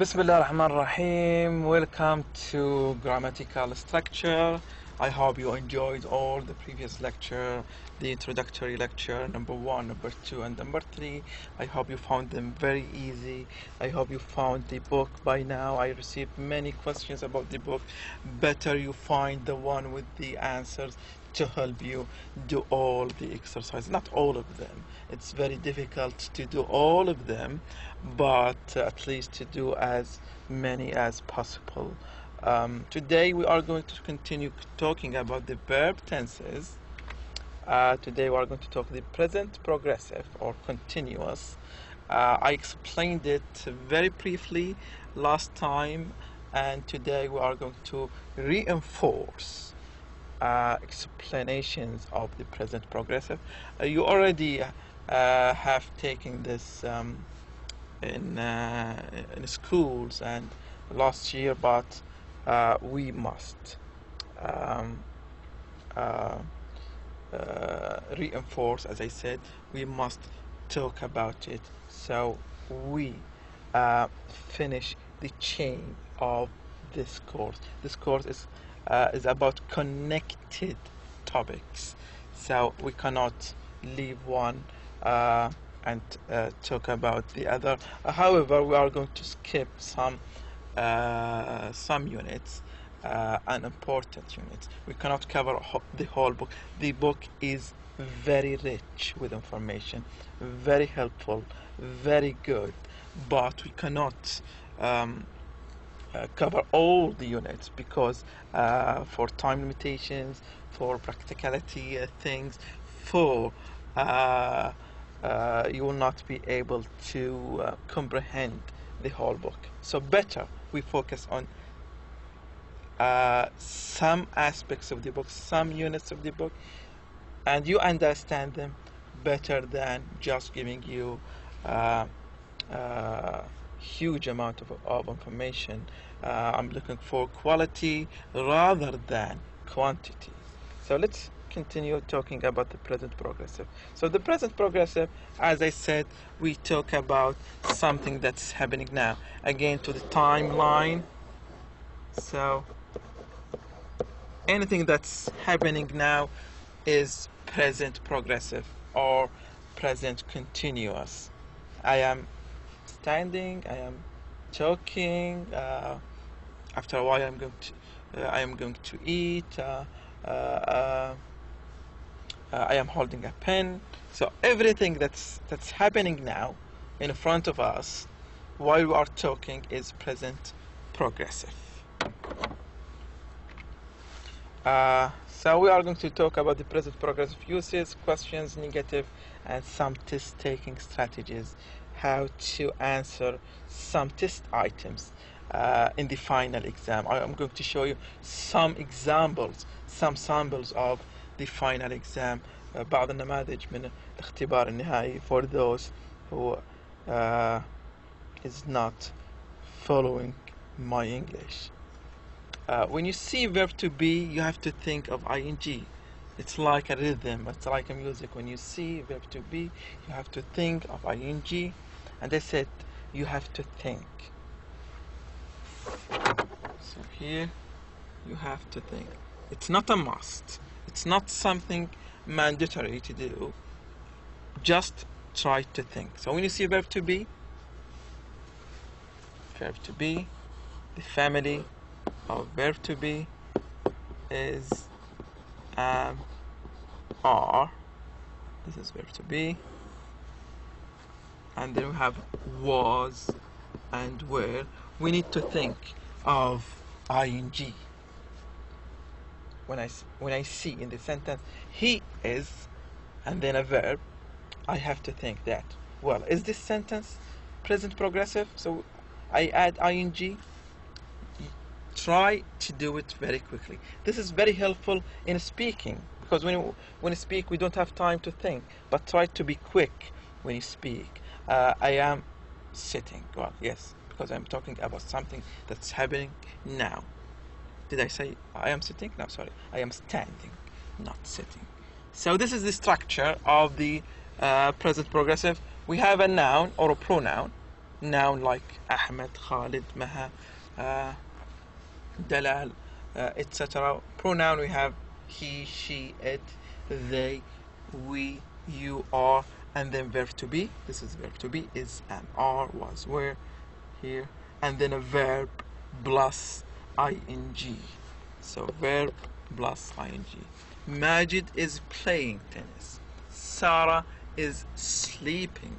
Bismillah ar-Rahman ar-Rahim. Welcome to Grammatical Structure. I hope you enjoyed all the previous lecture, the introductory lecture, number 1, number 2, and number 3. I hope you found them very easy. I hope you found the book by now. I received many questions about the book. Better you find the one with the answers to help you do all the exercises. Not all of them. It's very difficult to do all of them, but at least to do as many as possible. Today we are going to continue talking about the verb tenses. Today we are going to talk the present progressive or continuous. I explained it very briefly last time, and today we are going to reinforce explanations of the present progressive. You already have taken this in schools and last year, but we must reinforce, as I said, we must talk about it, so we finish the chain of this course. This course is about connected topics, so we cannot leave one and talk about the other. However, we are going to skip some units, unimportant units. We cannot cover the whole book. The book is very rich with information, very helpful, very good, but we cannot cover all the units because for time limitations, for practicality things, for you will not be able to comprehend the whole book. So better we focus on some aspects of the book, some units of the book, and you understand them better than just giving you huge amount of information. I'm looking for quality rather than quantity. So let's continue talking about the present progressive. So the present progressive, as I said, we talk about something that's happening now. Again, to the timeline. So anything that's happening now is present progressive or present continuous. I am standing, I am talking, after a while I am going to eat, I am holding a pen. So everything that's happening now in front of us while we are talking is present progressive. So we are going to talk about the present progressive uses, questions, negative, and some test taking strategies, how to answer some test items in the final exam. I am going to show you some examples, some samples of the final exam, بعض النماذج من الاختبار النهائي for those who is not following my English. When you see verb to be, you have to think of ing. It's like a rhythm, it's like a music. When you see verb to be, you have to think of ing, and I said you have to think. So here you have to think. It's not a must. It's not something mandatory to do. Just try to think. So when you see verb to be, the family of verb to be is are. This is verb to be, and then we have was and were. We need to think of ing. When I see in the sentence he is and then a verb, I have to think that, well, is this sentence present progressive? So I add ing. Try to do it very quickly. This is very helpful in speaking, because when you speak we don't have time to think, but try to be quick when you speak. I am sitting. Well, yes, because I'm talking about something that's happening now. Did I say I am sitting? No, sorry. I am standing, not sitting. So this is the structure of the present progressive. We have a noun or a pronoun. noun like Ahmed, Khalid, Maha, Dalal, etc. Pronoun we have he, she, it, they, we, you, are, and then verb to be. This is verb to be, is, am, are, was, were, here, and then a verb plus ing. So verb plus ing. Majid is playing tennis. Sarah is sleeping.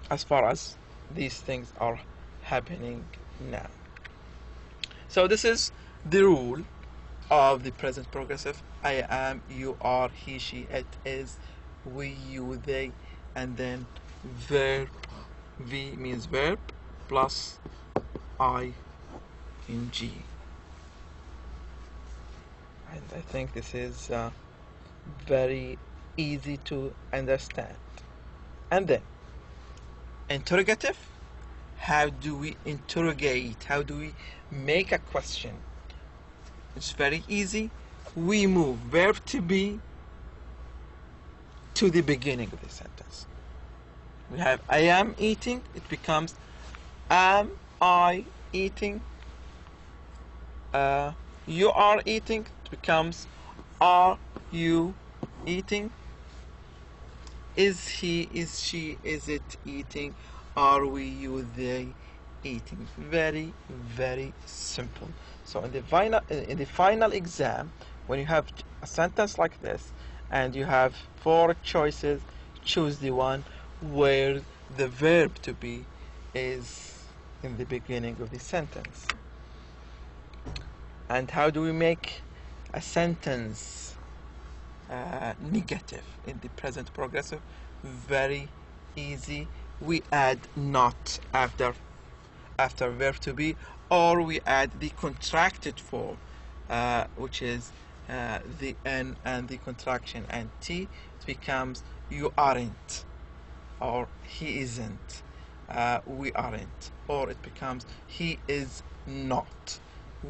As far as these things are happening now. So this is the rule of the present progressive. I am, you are, he, she, it, is, we, you, they, and then verb. V means verb plus ing. And I think this is very easy to understand. And then interrogative. How do we interrogate? How do we make a question? It's very easy. We move verb to be to the beginning of the sentence. We have I am eating. It becomes am I eating? You are eating. It becomes are you eating? Is he, is she, is it eating? Are we, you, they eating? Very, very simple. So in the final exam, when you have a sentence like this and you have 4 choices, choose the one where the verb to be is in the beginning of the sentence. And how do we make a sentence negative in the present progressive? Very easy. We add not after verb to be, or we add the contracted form, which is the n and the contraction and t. It becomes you aren't, or he isn't, we aren't, or it becomes he is not,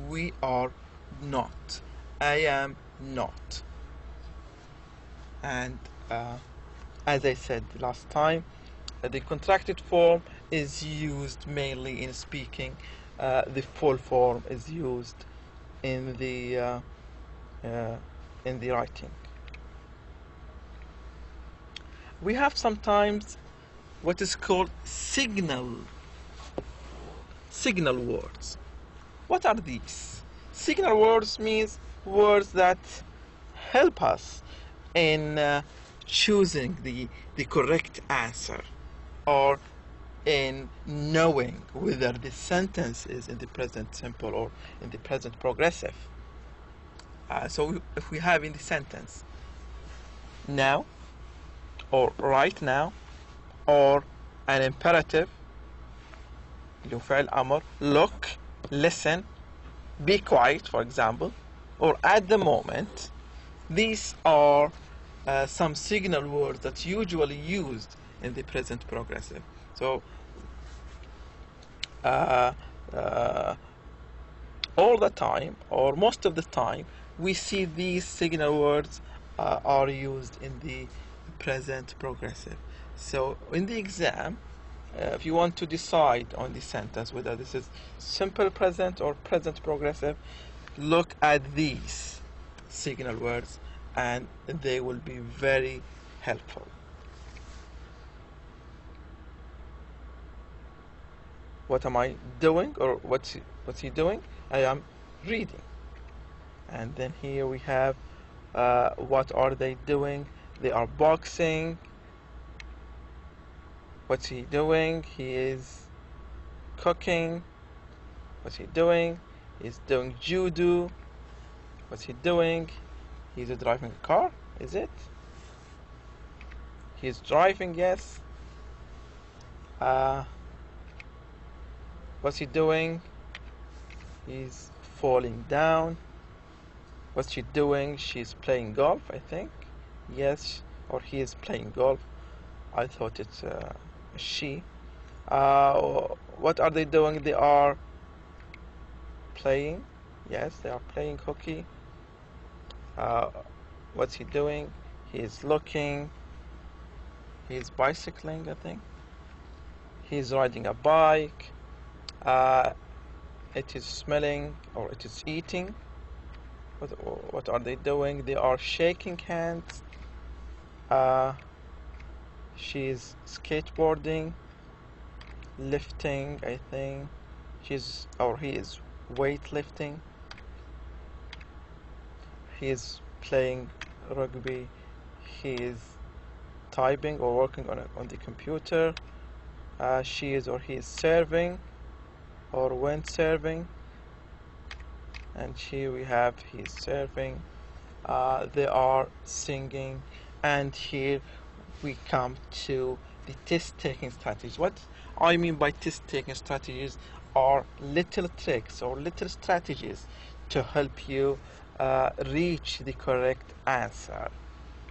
we are not, I am not. And as I said last time, the contracted form is used mainly in speaking. The full form is used in the writing. We have sometimes what is called signal words. What are these? Signal words means words that help us in choosing the correct answer, or in knowing whether the sentence is in the present simple or in the present progressive. So if we have in the sentence now, or right now, or an imperative, look, listen, be quiet, for example, or at the moment, these are some signal words that usually used in the present progressive. So all the time, or most of the time, we see these signal words are used in the present progressive. So in the exam, if you want to decide on the sentence whether this is simple present or present progressive, look at these signal words and they will be very helpful. What am I doing, or what's he doing? I am reading. And then here we have what are they doing? They are boxing. What's he doing? He is cooking. What's he doing? He's doing judo. What's he doing? He's driving a car, is it? He's driving, yes. What's he doing? He's falling down. What's she doing? She's playing golf, I think. Yes, or he is playing golf. I thought it's she. What are they doing? They are playing. Yes, they are playing hockey. What's he doing? He is looking. He's bicycling, I think. He's riding a bike. It is smelling, or it is eating. What are they doing? They are shaking hands. She's skateboarding, lifting, I think. He is weightlifting. He is playing rugby. He is typing or working on the computer. She is or he is serving or windsurfing. And here we have he is surfing. They are singing. And here we come to the test-taking strategies. What I mean by test-taking strategies are little tricks or little strategies to help you reach the correct answer.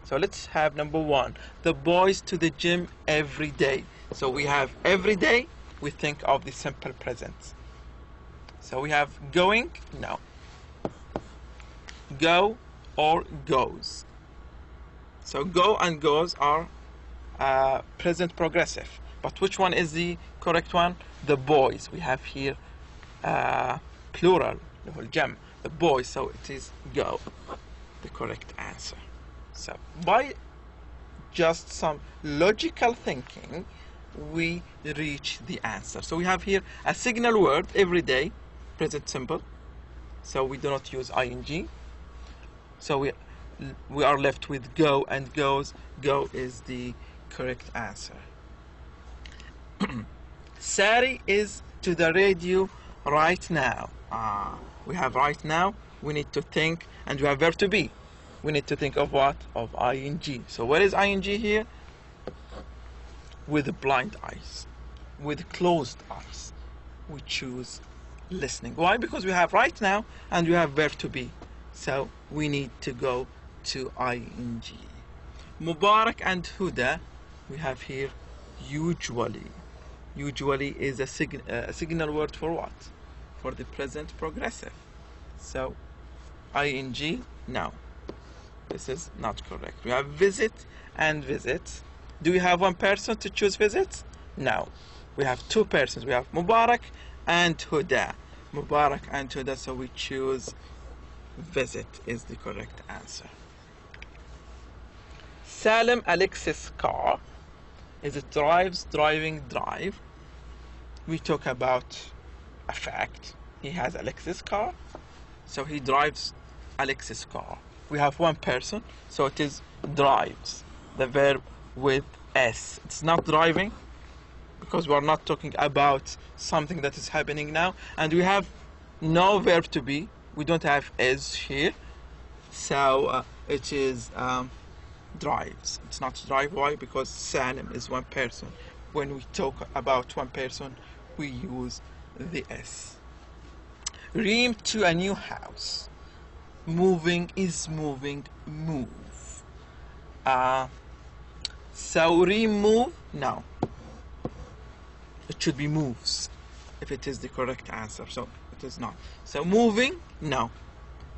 So let's have number one, the boys to the gym every day. So we have every day, we think of the simple present. So we have going, no. Go or goes. So go and goes are present progressive. But which one is the correct one? The boys. We have here plural, the boys, so it is go, the correct answer. So by just some logical thinking, we reach the answer. So we have here a signal word every day, present simple. So we do not use ing. So we are left with go and goes. Go is the correct answer. Sari is to the radio right now. We have right now. We need to think, and we have verb to be. We need to think of what? Of ing. So what is ing here? With blind eyes, with closed eyes, we choose listening. Why? Because we have right now and we have verb to be. So we need to go to ing. Mubarak and Huda, we have here usually. Usually is a signal word for what? For the present progressive. So ing, no. This is not correct. We have visit and visit. Do we have one person to choose visit? No. We have two persons. We have Mubarak and Huda. Mubarak and Huda, so we choose visit is the correct answer. Salim Alexis' car. Is it drives, driving, drive? We talk about a fact. He has Alexis' car, so he drives Alexis' car. We have one person, so it is drives, the verb with S. It's not driving, because we are not talking about something that is happening now, and we have no verb to be. We don't have is here, so it is drives. It's not drive. Why? Because Salim is one person. When we talk about one person, we use the S. Reem to a new house. Moving is moving, move. So remove, no. It should be moves if it is the correct answer. So it is not. So moving, no.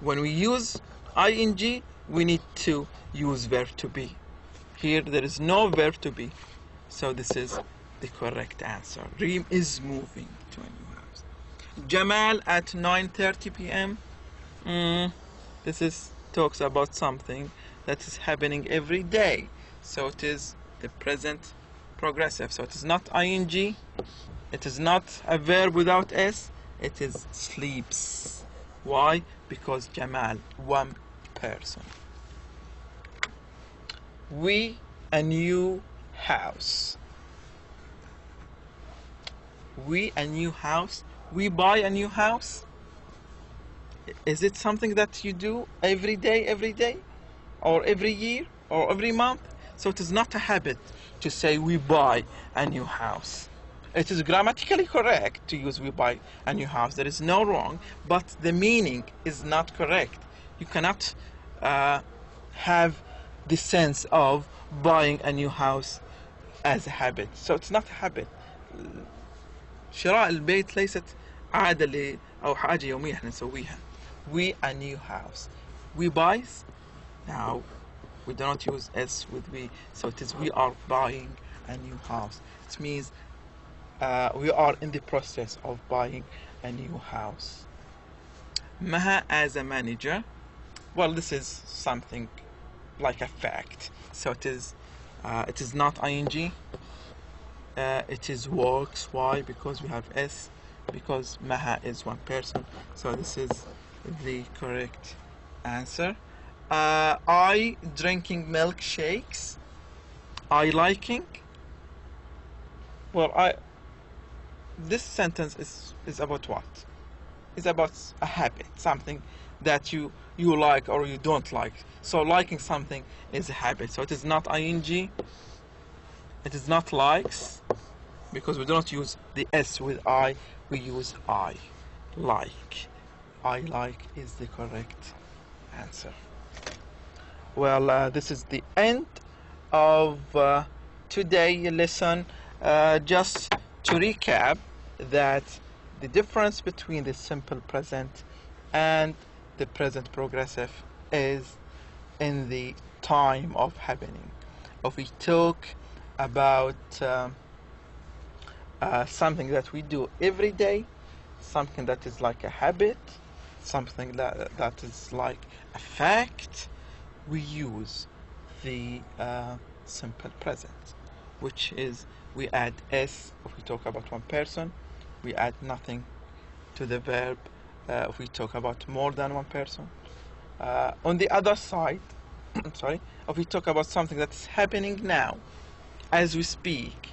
When we use ing, we need to use verb to be. Here there is no verb to be. So this is the correct answer. Reem is moving to a new house. Jamal at 9:30 p.m. This talks about something that is happening every day. So it is the present progressive. So it is not ing. It is not a verb without s. It is sleeps. Why? Because Jamal, one person. We a new house. We a new house. We buy a new house. Is it something that you do every day, or every year, or every month? So it is not a habit to say we buy a new house. It is grammatically correct to use we buy a new house. There is no wrong, but the meaning is not correct. You cannot have the sense of buying a new house as a habit. So it's not a habit. شراء البيت ليست عادة أو حاجة يومية احنا نسويها. We a new house. We buys. Now We do not use S with we. So it is we are buying a new house. It means we are in the process of buying a new house. Maha as a manager. Well, this is something like a fact. So it is not ing. It is works. Why? Because we have S. Because Maha is one person. So this is the correct answer. I drinking milkshakes. I liking. Well, this sentence is about what? It's about a habit, something that you like or you don't like. So liking something is a habit. So it is not ing. It is not likes, because we do not use the S with I. We use I. Like. I like is the correct answer. Well, this is the end of today's lesson. Just to recap that the difference between the simple present and the present progressive is in the time of happening. If we talk about something that we do every day, something that is like a habit, something that is like a fact, we use the simple present, which is we add S if we talk about one person, we add nothing to the verb if we talk about more than one person. On the other side, sorry, if we talk about something that is happening now, as we speak,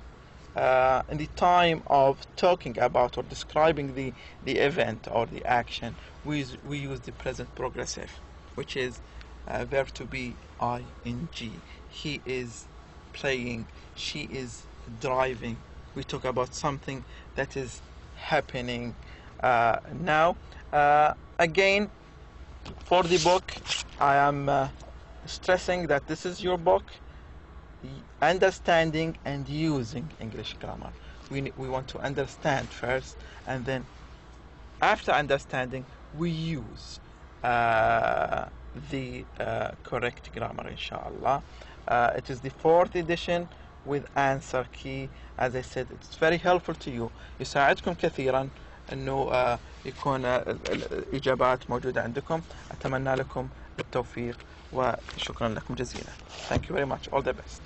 in the time of talking about or describing the event or the action, we use the present progressive, which is verb to be ing. He is playing, she is driving. We talk about something that is happening now. Again, for the book, I am stressing that this is your book, understanding and using English grammar. We want to understand first, and then after understanding we use the correct grammar, inshallah. It is the 4th edition with answer key. As I said, it's very helpful to you. يساعدكم كثيرا انه يكون الاجابات موجودة عندكم. اتمنى لكم التوفيق وشكرا لكم جزيلا. Thank you very much. All the best.